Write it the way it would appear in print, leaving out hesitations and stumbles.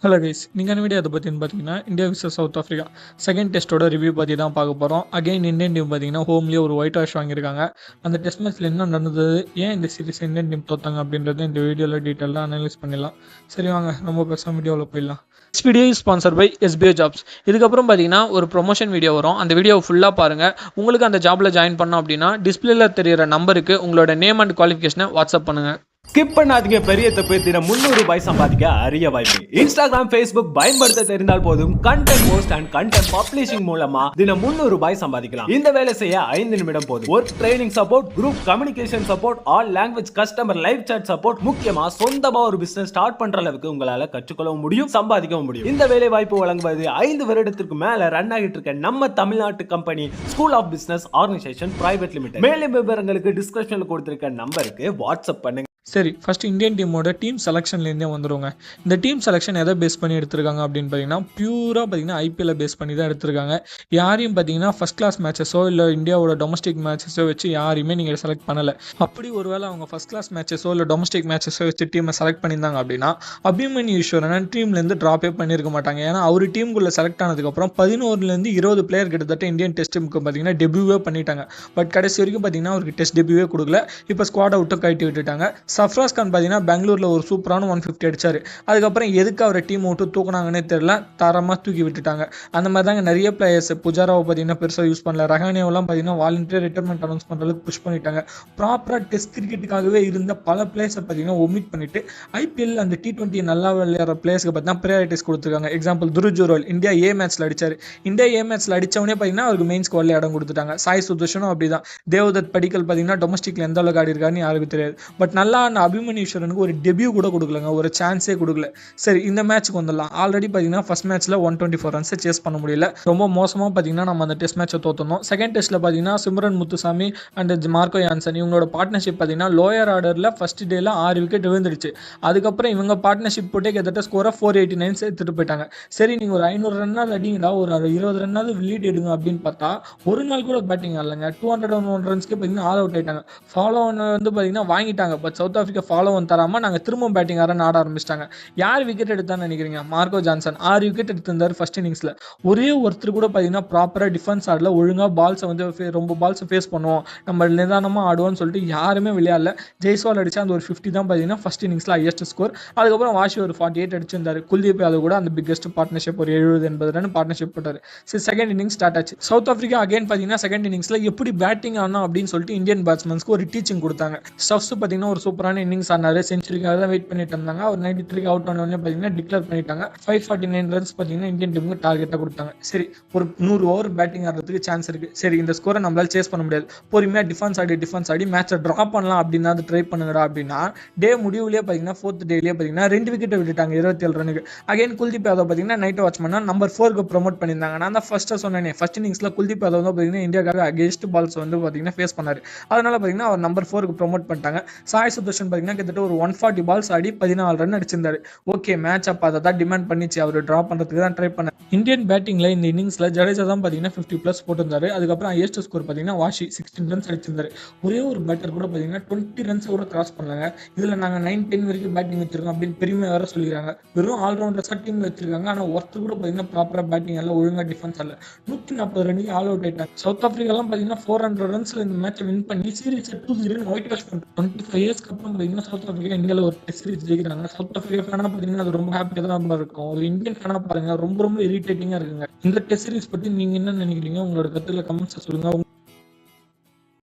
Hello guys, நீங்கள் video அதை பற்றின்னு பார்த்தீங்கன்னா India versus South Africa second டெஸ்ட்டோட ரிவ்யூ பற்றி தான் பார்க்க போகிறோம். அகைன் இந்தியன் டீம் பார்த்தீங்கன்னா ஹோம்லேயே ஒரு ஒயிட் வாஷ் வாங்கியிருக்காங்க. அந்த டெஸ்ட் மேட்ச்சில் என்ன நடந்தது, ஏன் இந்த சீரிஸ் இந்தியன் டீம் தோத்தாங்க அப்படின்றத இந்த வீடியோவில் டீட்டெயிலாக அனலைஸ் பண்ணிடலாம். சரி வாங்க ரொம்ப பேசாம வீடியோவில் போயிடலாம். This video is sponsor by SBI jobs. இதுக்கப்புறம் பார்த்தீங்கன்னா ஒரு ப்ரொமோஷன் வீடியோ வரும். அந்த வீடியோ ஃபுல்லாக பாருங்கள். உங்களுக்கு அந்த ஜாபில் ஜாயின் பண்ணோம் அப்படின்னா டிஸ்பிளேல தெரியிற நம்பருக்கு உங்களோட நேம் அண்ட் குவாலிஃபிகேஷனை வாட்ஸ்அப் பண்ணுங்கள். ஸ்கிப் பண்ணாதீங்க. பெரிய தப்பு. தினம் 300 ரூபாய் சம்பாதிக்க அரிய வாய்ப்பு. இன்ஸ்டாகிராம், ஃபேஸ்புக் பயன்படுத்த தெரிந்தால் போதும். Content post and content publishing மூலமா தினம் 300 ரூபாய் சம்பாதிக்கலாம். இந்த வேலை செய்ய 5 நிமிடம் போதும். Work training support, group communication support, all language customer live chat support, முக்கியமா சொந்தமா ஒரு பிசினஸ் ஸ்டார்ட் பண்ற அளவுக்கு உங்களால கற்றுக்கொள்ளவும் முடியும், சம்பாதிக்கவும் முடியும். இந்த வேலை வாய்ப்பு வழங்குவது 5 வருடத்திற்கு மேல ரன் ஆகிட்டு இருக்க நம்ம தமிழ்நாட்டு company school of business organisation private limited. மேலும் விவரங்களுக்கு டிஸ்கிரிப்ஷன்ல கொடுத்திருக்க நம்பருக்கு வாட்ஸ்அப் பண்ணுங்க. சரி, ஃபர்ஸ்ட் இந்தியன் டீமோட டீம் செலெக்ஷன்லேருந்தே வந்துடுவாங்க. இந்த டீம் செலெக்ஷன் எதை பேஸ் பண்ணி எடுத்திருக்காங்க அப்படின்னு பார்த்தீங்கன்னா பியூராக பார்த்தீங்கன்னா ஐபிஎல்லை பேஸ் பண்ணி தான் எடுத்திருக்காங்க. யாரையும் பார்த்தீங்கன்னா ஃபர்ஸ்ட் கிளாஸ் மேட்சஸோ இல்லை இந்தியாவோட டொமஸ்டிக் மேட்சஸோ வச்சு யாரையுமே நீங்கள் செலக்ட் பண்ணலை. அப்படி ஒருவேளை அவங்க ஃபர்ஸ்ட் கிளாஸ் மேட்சஸோ இல்லை டொமஸ்டிக் மேட்சஸோ வச்சு டீமை செலக்ட் பண்ணியிருந்தாங்க அப்படின்னா அபிமன்யு ஈஸ்வரன் டீம்லேருந்து ட்ராப்பே பண்ணியிருக்க மாட்டாங்க. ஏன்னா அவர் டீமுக்குள்ளே செலக்ட் ஆனதுக்கப்புறம் 11லேருந்து 20 பிளேயர் கிட்டத்தட்ட இந்தியன் டெஸ்ட் டீமுக்கு பார்த்தீங்கன்னா டெபியூவே பண்ணிட்டாங்க. பட் கடைசி வரைக்கும் பார்த்தீங்கன்னா அவருக்கு டெஸ்ட் டெபியூவே கொடுக்கல. இப்போ ஸ்குவாடை விட்டு கட்டி விட்டுட்டாங்க. சஃப்ராஸ் கான் பார்த்தீங்கன்னா பெங்களூரில் ஒரு சூப்பரான 150 அடிச்சார். அதுக்கப்புறம் எதுக்கு அவரை டீம் விட்டு தூக்குனாங்கன்னே தெரியல, தரமாக தூக்கி விட்டுட்டாங்க. அந்த மாதிரி தாங்க நிறைய பிளேயர்ஸ். புஜாராவை பார்த்தீங்கன்னா பெருசாக யூஸ் பண்ணல. ரஹானேவெல்லாம் பார்த்தீங்கன்னா வாலண்டியர் ரிட்டைர்மெண்ட் அனௌன்ஸ் பண்ணுற அளவுக்கு புஷ் பண்ணிட்டாங்க. ப்ராப்பராக டெஸ்ட் கிரிக்கெட்டுக்காகவே இருந்த பல பிளேயர்ஸை பார்த்தீங்கன்னா ஒமிட் பண்ணிட்டு ஐபிஎல் அந்த T20 நல்லா விளையாடுற பிளேயர்ஸ்க்கு பார்த்தீங்கன்னா ப்ரையாரிட்டிஸ் கொடுத்துருக்காங்க. எக்ஸாம்பிள் துருஜுரோல் இந்தியா ஏ மேட்ச்சில் அடிச்சார். இந்தியா ஏ மேட்ச்சில் அடித்தவனே பார்த்தீங்கன்னா அவருக்கு மெயின் ஸ்குவாடில் இடம் கொடுத்துட்டாங்க. சாய் சுதர்ஷனும் அப்படிதான். தேவதத் படிக்கல் பார்த்தீங்கன்னா டொமஸ்டிக்ல எந்த அளவுக்கு ஆடி இருக்காருன்னு யாருக்கு தெரியாது. பட் நல்லா அபிமன்யு ஈஸ்வரனுக்கு ஒரு டெபியூ கூட கொடுக்கலங்க, ஒரு சான்ஸே கொடுக்கல. சரி, இந்த மேட்ச்சுக்கு வந்துடலாம். ஆல்ரெடி பார்த்தீங்கன்னா ஃபர்ஸ்ட் மேட்ச்சில் 124 ரன்ஸை சேஸ் பண்ண முடியல. ரொம்ப மோசமாக பார்த்தீங்கன்னா நம்ம அந்த டெஸ்ட் மேட்சை தோற்றணும். செகண்ட் டெஸ்ட்டில் பார்த்தீங்கன்னா Simran Muthusamy and Marco Jansen இவங்களோட பார்ட்னர்ஷிப் பார்த்தீங்கன்னா லோயர் ஆர்டரில் ஃபர்ஸ்ட் டேல 6 விக்கெட் விழுந்துருச்சு. அதுக்கப்புறம் இவங்க பார்ட்னர்ஷிப் போட்டு கிட்டத்தட்ட ஸ்கோரை 489 எடுத்துட்டு போயிட்டாங்க. சரி, நீங்கள் ஒரு 500 ரன்னாவது அடிங்கடா, ஒரு 20 ரன்னாவது லீட் எடுங்க அப்படின்னு பார்த்தா ஒரு நாள் கூட பேட்டிங் ஆடலைங்க. 201 ரன்ஸ்க்கு பார்த்தீங்கன்னா ஆல் அவுட் ஆயிட்டாங்க. ஃபாலோ ஒன் வந்து பார்த்தீங்கன்னா வாங்கிட்டாங்க. But south Africa follow one தராமல் நாங்கள் திரும்ப பேட்டிங் ஆட ஆரம்பிச்சிட்டாங்க. யார் விக்கெட் எடுத்தான்னு நினைக்கிறீங்க? மார்க்கோ ஜான்சன் 6 விக்கெட் எடுத்திருந்தார் ஃபர்ஸ்ட் இன்னிங்ஸில். ஒரே ஒருத்தர் கூட பார்த்தீங்கன்னா ப்ராப்பராக டிஃபென்ஸ் ஆடல. ஒழுங்காக பால்ஸை வந்து ரொம்ப பால்ஸை ஃபேஸ் பண்ணுவோம், நம்ம நிதானமாக ஆடுவோம்னு சொல்லிட்டு யாருமே விளையாடல. ஜெய்ஸ்வால் அடிச்சா அந்த ஒரு 50 தான் பார்த்தீங்கன்னா ஃபர்ஸ்ட் இன்னிங்ஸில் ஹையஸ்ட் ஸ்கோர். அதுக்கப்புறம் வாஷி ஒரு 48 அடிச்சிருந்தார். குல்தீப் யாதவ் கூட அந்த பிக்கஸ்ட் பார்ட்னர்ஷிப் ஒரு 70-80 ரன் பார்ட்னர்ஷிப் போட்டார். சரி, செகண்ட் இன்னிங்ஸ் ஸ்டார்ட் ஆச்சு. சவுத் ஆஃப்ரிக்கா அகைன் பார்த்தீங்கன்னா செகண்ட் இன்னிங்ஸில் எப்படி பேட்டிங் ஆடணும் அப்படின்னு சொல்லிட்டு இந்தியன் பேட்ஸ்மேன்ஸ்க்கு ஒரு டீச்சிங் கொடுத்தாங்க. ஸ்டப்ஸ் பார்த்தீங்கன்னா ஒரு சூப்பரான இன்னிங்ஸ் ஆனாரு. செஞ்சுரிக்காக தான் வெயிட் பண்ணிட்டு இருந்தாங்க. அவர் 93 அவுட் ஆன உடனே பார்த்தீங்கன்னா டிக்ளேர் பண்ணிட்டாங்க. 549 ரன்ஸ் பார்த்தீங்கன்னா இந்தியன் டீமுக்கு டார்கெட்டாக கொடுத்தாங்க. சரி, ஒரு 100 ஓவர் பேட்டிங் ஆடுறதுக்கு சான்ஸ் இருக்கு. சரி, இந்த ஸ்கோரை நம்மளால சேஸ் பண்ண முடியாது. பொறுமையாக டிஃபென்ஸ் ஆடி மேட்சை ட்ரா பண்ணலாம் அப்படின்னா அது ட்ரை பண்ணுங்கடா அப்படின்னா டே முடிவுலேயே பார்த்தீங்கன்னா 4th டேலேயே பார்த்தீங்கன்னா 2 விக்கெட்டை விட்டுட்டாங்க 27 ரனுக்கு. அகைன் குல்தீப் யாதவ் பார்த்தீங்கன்னா நைட் வாட்ச்மேனா நம்பர் 4க்கு ப்ரொமோட் பண்ணியிருந்தாங்க. நான் தான் ஃபர்ஸ்ட்டாக சொன்னேன், ஃபர்ஸ்ட் இன்னிங்ஸில் குல்தீப் யாதவ் தான் பார்த்தீங்கன்னா இந்தியாவுக்காக அகேன்ஸ்ட் பால்ஸ் வந்து பார்த்தீங்கன்னா ஃபேஸ் பண்ணார். அதனால பார்த்தீங்கன்னா அவர் நம்பர் 4க்கு ப்ரொமோட் பண்ணிட்டாங்க. சாய் சுதர்ஷன் பார்த்தீங்கன்னா கிட்டத்தட்ட ஒரு 140 பால்ஸ் ஆடி 14 ரன் அடிச்சிருந்தாரு. ஓகே, மேட்ச் அப்போ அதை தான் டிமாண்ட் பண்ணிச்சு. அவர் ட்ரா பண்ணுறதுக்கு தான் ட்ரை பண்ணார். இந்தியன் பேட்டிங்கில் இந்த இன்னிங்ஸில் ஜடேஜா தான் பார்த்தீங்கன்னா 50+ போட்டிருந்தாரு. அதுக்கப்புறம் ஹையஸ்ட் ஸ்கோர் பார்த்தீங்கன்னா வாஷி 16 ரன்ஸ் அடிச்சிருந்தாரு. ஒரே ஒரு பேட்டர் கூட பார்த்தீங்கன்னா 20 ரன்ஸ் கூட கிராஸ் பண்ணாங்க. இதில் நாங்கள் 9-10 வரைக்கும் பேட்டிங் வச்சிருக்கோம் அப்படின்னு பெருமையாக வேற சொல்லிடுறாங்க. வெறும் ஆல்ரவுண்டர்ஸாக டீம் வச்சிருக்காங்க. ஆனால் ஒருத்தர் கூட பார்த்தீங்கன்னா ப்ராப்பராக பேட்டிங் எல்லாம் ஒழுங்காக டிஃபென்ஸ் ஆகல. 140 ரன்னுக்கு ஆல் அவுட் ஆயிட்டாங்க. சவுத் ஆஃப்ரிக்காலாம் பார்த்தீங்கன்னா 400 ரன்ஸ்ல இந்த மேட்சை வின் பண்ணி சீரீஸ் 2-0 ஒயிட் வாஷ் பண்ணுறாங்க. 25 இயர்ஸ்க்கு அப்புறம் பார்த்தீங்கன்னா சவுத் ஆஃப்ரிக்கா இந்தியாவில் ஒரு டெஸ்ட் சீரிஸ் ஜெயிக்கிறாங்க. சவுத் ஆஃப்ரிக்கா ஃபேனாக பார்த்தீங்கன்னா அது ரொம்ப ஹாப்பியாக தான் இருக்கும். ஒரு இந்தியன் ஃபேனாக பாருங்க, ரொம்ப ரொம்ப இரிட்டேட்டிங்காக இருக்குங்க. இந்த டெஸ்ட் சீரிஸ் பற்றி நீங்கள் என்ன நினைக்கிறீங்க? உங்களோட கருத்துல கமெண்ட்ஸை சொல்லுங்க.